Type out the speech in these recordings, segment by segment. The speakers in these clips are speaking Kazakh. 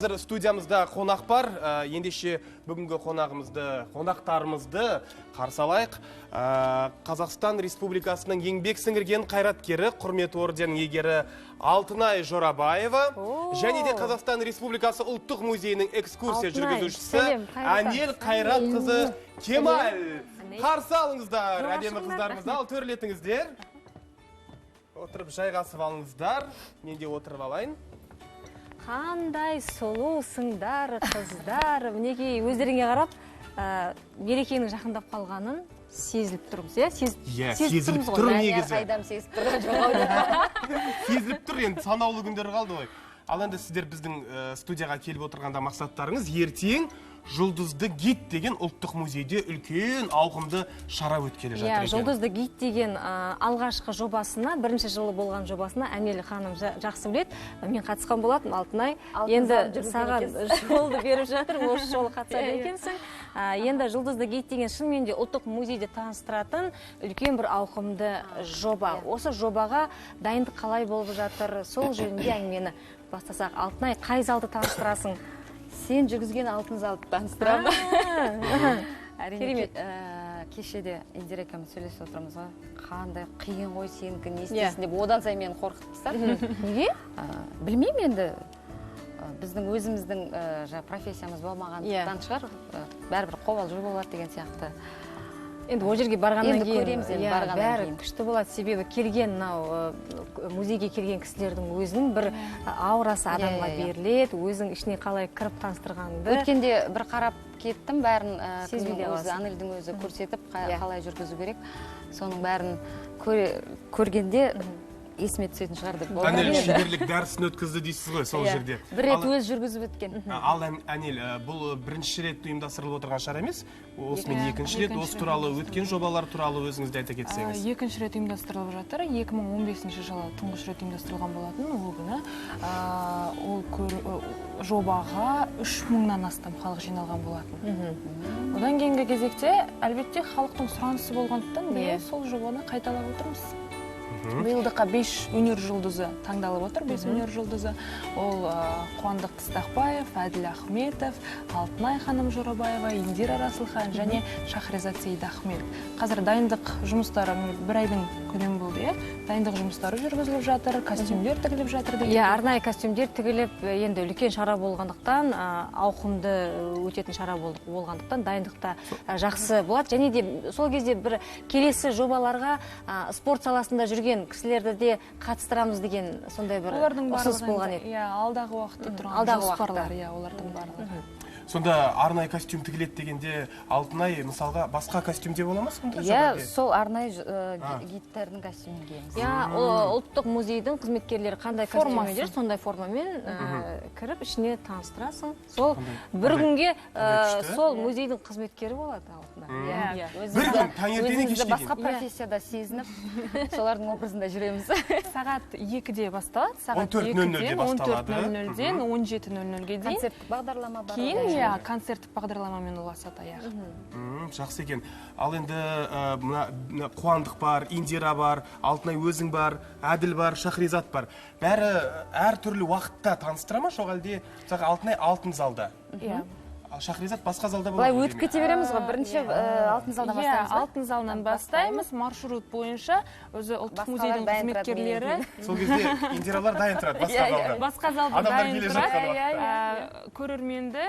Қазір студиямызда қонақ бар. Ендеше бүгінгі қонақтарымызды қарсы алайық. Қазақстан Республикасының еңбек сіңірген қайраткері, құрмет орденінің иегері Алтынай Жорабаева және де Қазақстан Республикасы ұлттық музейінің экскурсия жүргізушісі Анел Қайратқызы Кемал. Қарсы алыңыздар, әдемі қыздарымызды ал төрлетіңіздер. Отырып жайғасып алыңыздар. Мен де отырып алайын. Қандай сұлусыңдар, қыздар. Мінекей өздеріңе қарап, мерекенің жақындап қалғанын сезіліп тұрмыз, иә? Сезіліп тұр негізі. Қайдам сезіліп тұрған жоқ. Сезіліп тұр, енді санаулы күндер қалды ғой. Ал енді сіздер біздің студияға келіп отырғанда мақсаттарыңыз ертең Жұлдызды гид деген ұлттық музейде үлкен ауқымды шара өткелі жатыр екен. Жұлдызды гид деген алғашқы жобасына, бірінші жылы болған жобасына Әмел ханым жақсы біледі. Мен қатысқан болатын, Алтынай. Енді саған жолды беріп жатыр, осы жолы қатысады екенсің. Енді Жұлдызды гид деген шынымен де ұлттық музейде таныстыратын үлкен бір ауқымды жоба. Осы жобаға дайындық қалай болып жатыр, сол жөнінде әңгімені бастасақ. Алтынай, қай залды таныстырасың? Сен жүргізген алтын залды таныстырамын. Әрине, кешеде Индира екеуміз сөйлесіп отырмыз ғой. Қандай қиын ғой сенікі, не істейсің деп одан сайын мені қорқытып тастады. Неге? Білмеймін енді. Біздің өзіміздің профессиямыз болмағандықтан шығар. Бәрібір қобал жүріп болады деген сияқты. Енді ол жерге барғаннан кейін көреміз, енді барғаннан кейін күшті болады, себебі келген музейге келген кісілердің өзінің бір аурасы адамға беріледі, өзің ішіне қалай кіріп таныстырғанды. Өткенде бір қарап кеттім, бәрін Анельдің өзі көрсетіп, қалай жүргізу керек. Соның бәрін көргенде есіме түсетін шығар деп болды. Анел шеберлік дәрісін өткізді дейсіз ғой сол жерде. Бір рет өз жүргізіп өткен. Ал Анел, бұл бірінші рет ұйымдастырылып отырған шара емес, осымен екінші рет, осы туралы өткен жобалар туралы өзіңізді айта кетсеңіз. Екінші рет ұйымдастырылып жатыр. 2015 жылы тұңғыш рет ұйымдастырылған болатын ол күні. Ол жобаға 3000-нан астам халық жиналған болатын. Одан кейінгі кезекте, әлбетте, халықтың сұранысы болғандықтан біз сол жобаны қайталап отырмыз. Биылдыққа 5 өнер жұлдызы таңдалып отыр, 5 өнер жұлдызы. Ол Қуандық Қыстақбаев, Әділ Ахметов, Алтынай ханым Жорабаева, Индира Расылхан және Шахрезат Сейдахмет. Қазір дайындық жұмыстары бір айдың көлемі болды, дайындық жұмыстары жүргізіліп жатыр, костюмдер тігіліп жатыр. Арнайы костюмдер тігіліп, енді үлкен шара болғандықтан, ауқымды өтетін шара болғандықтан дайындықта жақсы болады. Және де сол кезде бір келесі жобаларға спорт саласында жүрген кісілерді де қатыстырамыз деген сондай бір ұсыныс болған еді. Алдағы уақытта тұрған жоспарлар, олардың барлығы. Сонда арнайы костюм тігіледі дегенде Алтынай мысалға басқа костюмде бола ма сонда? Сол арнайы гидтердің костюмін киеміз. Ұлттық музейдің қызметкерлері қандай костюммен жүр, сондай формамен кіріп ішіне таныстырасың. Сол бір күнге сол музейдің қызметкері болады Алтынай. Бір күн таңертеңнен кешке дейін. Басқа профессияда сезініп, солардың образында жүреміз. Сағат 2-де басталады. 14:00-де басталады. 14:00-ден 17:00-ге дейін. Концерттік бағдарлама бар. Кейін концерттік бағдарламамен ұласады аяқ. Жақсы екен. Ал енді Қуандық бар, Индира бар, Алтынай өзің бар, Әділ бар, Шахрезат бар. Бәрі әр түрлі уақытта таныстыра ма, жоқ әлде Алтынай алтын залда? Шахрезат басқа залда болады. Былай өтіп кете береміз ғой, бірінші алтын залдан бастаймыз. Алтын залынан бастаймыз, маршрут бойынша өзі ұлттық музейдің қызметкерлері. Сол кезде Индиралар дайын тұрады басқа залда. Басқа залда дайын тұрады. Көрерменді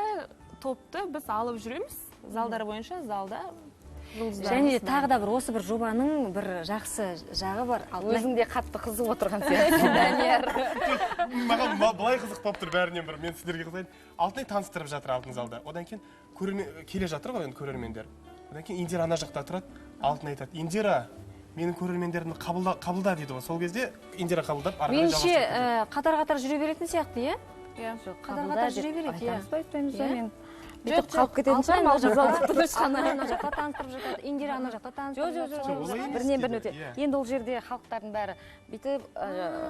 топты біз алып жүреміз, залдар бойынша залда. Және тағы да осы бір жобаның бір жақсы жағы бар. Өзіңде қатты қызық отырған сияқты. Маған былай қызық болып тұр бәрінен бір. Мен сіздерге қызайын. Алтынай таныстырып жатыр алтын залда. Одан кейін келе жатыр ғой көрермендер. Одан кейін Индира ана жақта тұрады. Алтынай айтады: Индира, менің көрермендерімді қабылда дейді ғой. Сол кезде Индира қабылдап арқылы жалғастырып. Меніңше қатар-қатар жүре беретін сияқты, иә? Қатар-қатар жүре береді, иә. Бүйтіп қалып кететін шығар, мал жазалды ана жақта таныстырып жатады, Индира ана жақта таныстырып жатады. Бірінен өте. Енді ол жерде халықтардың бәрі бүйтіп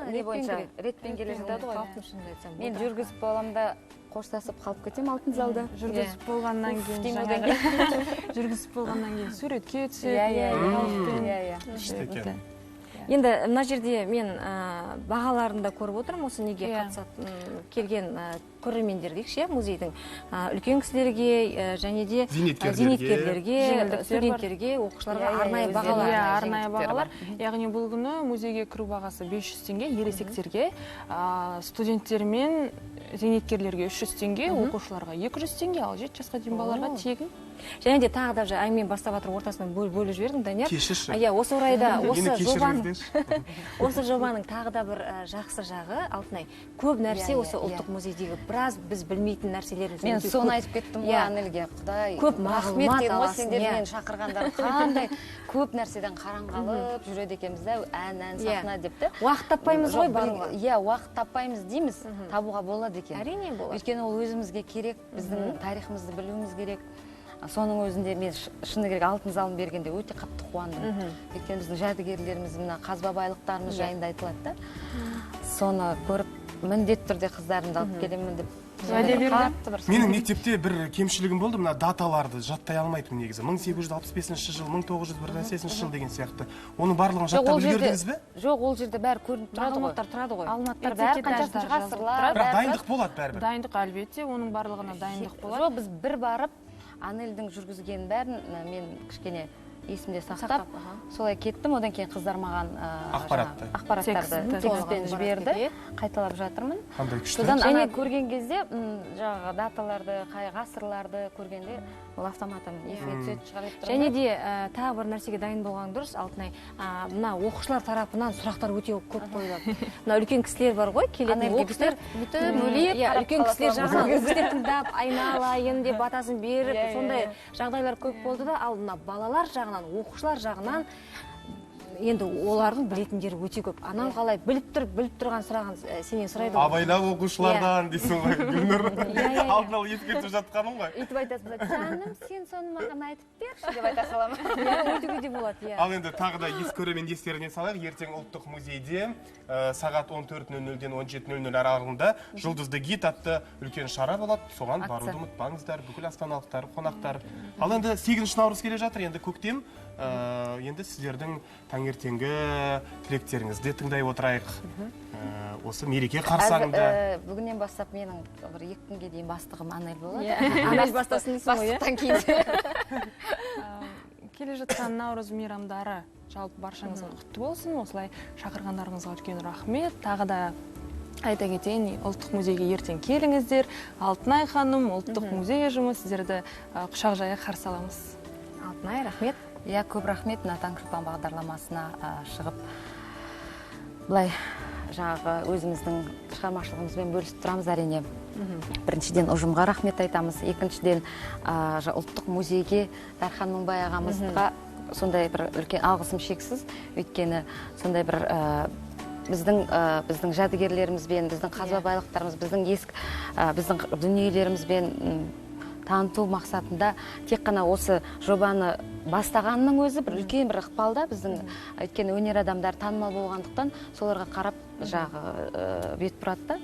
не бойынша ретпен келе жатады ғой. Мен жүргізіп боламда қоштасып қалып кетем алтын залда. Жүргізіп болғаннан кейін суретке түседі. Енді мына жерде мен бағаларын да көріп отырмын, осы неге Иә. қатысатын келген көрермендер дейікші, музейдің үлкен кісілерге және де зейнеткерлерге, студенттерге, оқушыларға арнайы бағалар. Арнайы бағалар. Яғни бұл күні музейге кіру бағасы 500 теңге, ересектерге, студенттер мен зейнеткерлерге 300 теңге, оқушыларға 200 теңге, ал 7 жасқа дейін балаларға тегін. Және де тағы да әңгімені бастап жатыр, ортасынан бөліп жібердің, Данияр. Кешірші. Осы орайда Мені осы жобаның тағы да бір жақсы жағы, Алтынай, көп нәрсе осы ұлттық музейдегі біраз біз білмейтін нәрселеріміз. Мен соны айтып кеттім ғой Анельге, Құдай. Көп мағлұмат аласың. Сендер мені шақырғандар қандай көп нәрседен қараңғалып жүреді екенбіз да, ән сахна деп те. Уақыт таппаймыз ғой баруға. Иә, уақыт таппаймыз дейміз, табуға болады екен. Әрине болады. Өйткені ол өзімізге керек, біздің тарихымызды білуіміз керек. Соның өзінде мен шыны керек алтын залын бергенде өте қатты қуандым. Өйткені біздің жәдігерлеріміз, мына қазба байлықтарымыз жайында айтылады да. Соны көріп, міндетті түрде қыздарымды алып келемін деп. Менің мектепте бір кемшілігім болды, мына даталарды жаттай алмайтын негізі. 1865 жыл, 1918 жыл деген сияқты. Оның барлығын жаттап үлгердіңіз бе? Жоқ, ол жерде бәрі көрініп тұрады ғой. Алматтар бәрі қаншасы ғасырлар. Бірақ дайындық болады бәрібір. Дайындық әлбетте, оның барлығына дайындық болады. Жоқ, біз бір барып, Анельдің жүргізген бәрін мен кішкене есімде сақтап, солай кеттім, одан кейін қыздар маған ақпараттарды текстпен жіберді, қайталап жатырмын. Қандай күшті. Содан ана көрген кезде, жаңағы даталарды, ғасырларды көргенде, ол автоматом есіме түседі, шығарып тұрады. Және де тағы бір нәрсеге дайын болған дұрыс, Алтынай. Мына оқушылар тарапынан сұрақтар өте көп қойылады. Мына үлкен кісілер бар ғой, келетін оқушылар үлкен кісілер жағынан кісілер тыңдап, айналайын деп батасын беріп, сондай жағдайлар көп болды да, ал мына балалар жағынан, оқушылар жағынан енді олардың білетіндері өте көп. Анау қалай біліп тұрған сұрағын сенен сұрайды ғой. Абайлап оқушылардан дейсің ғой, Гүлнұр. Алдын ала ескертіп жатқаным ғой. Үйтіп айтасың, жаным, сен соны маған айтып берші деп айта саламын. Өйтуге де болады, иә. Ал енді тағы да көрермен естеріне салайық, ертең ұлттық музейде сағат 14:00-ден 17:00 аралығында Жұлдызды гид атты үлкен шара болады. Соған баруды ұмытпаңыздар, бүкіл астаналықтар, қонақтар. Ал енді 8 наурыз келе жатыр, енді көктем. Енді сіздердің таңертеңгі тілектеріңізді тыңдай отырайық. Осы мереке қарсаңында. Бүгіннен бастап менің бір 2 күнге дейін бастығым Анель болады. Анель бастасын дейсің ғой, бастықтан кейін. Келе жатқан наурыз мейрамдары жалпы баршаңызға құтты болсын. Осылай шақырғандарыңызға үлкен рахмет. Тағы да айта кетейін, ұлттық музейге ертең келіңіздер. Алтынай ханым, ұлттық музей ұжымы сіздерді құшақ жая қарсы аламыз. Алтынай, рахмет. Иә, көп рахмет, мына Таңшолпан бағдарламасына шығып, былай жаңағы өзіміздің шығармашылығымызбен бөлісіп тұрамыз әрине. Біріншіден ұжымға рахмет айтамыз, екіншіден ұлттық музейге Дархан Мыңбай ағамызға сондай бір үлкен алғысым шексіз, өйткені сондай бір біздің жәдігерлерімізбен, біздің қазба байлықтарымыз, біздің дүниелерімізбен таныту мақсатында тек қана осы жобаны бастағанның өзі бір үлкен бір ықпалда біздің өйткені өнер адамдары танымал болғандықтан соларға қарап жағы бет бұрады.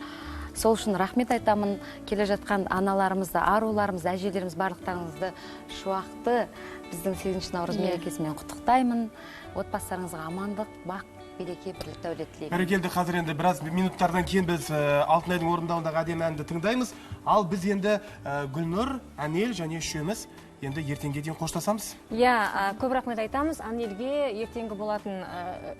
Сол үшін рахмет айтамын. Келе жатқан аналарымызды, аруларымыз, әжелеріміз барлықтарыңызды шуақты біздің 8 наурыз мерекесімен құттықтаймын. Отбасыларыңызға амандық, бақ, береке, бірлік, дәулет тілеймін. Бәрекелді, қазір енді біраз минуттардан кейін біз Алтынайдың орындауындағы әдемі әнді тыңдаймыз. Ал біз енді Гүлнұр, Анель және үшеуміз енді ертеңге дейін қоштасамыз. Иә, көп рахмет айтамыз. Анельге ертеңгі болатын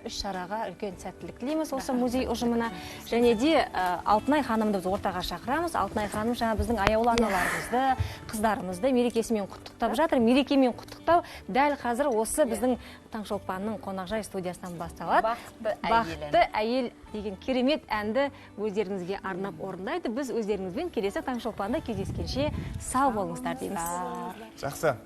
іс-шараға үлкен сәттілік тілейміз осы музей ұжымына. Және де Алтынай ханымды біз ортаға шақырамыз. Алтынай ханым жаңа біздің аяулы аналарымызды, қыздарымызды мерекесімен құттықтап жатыр. Мерекемен құттықтау дәл қазір осы біздің Таңшолпанның қонақжай студиясынан басталады. Бақытты әйел деген керемет әнді өздеріңізге арнап орындайды. Біз өздеріңізбен келесі Таңшолпанда кездескенше сау болыңыздар дейміз. Жақсы.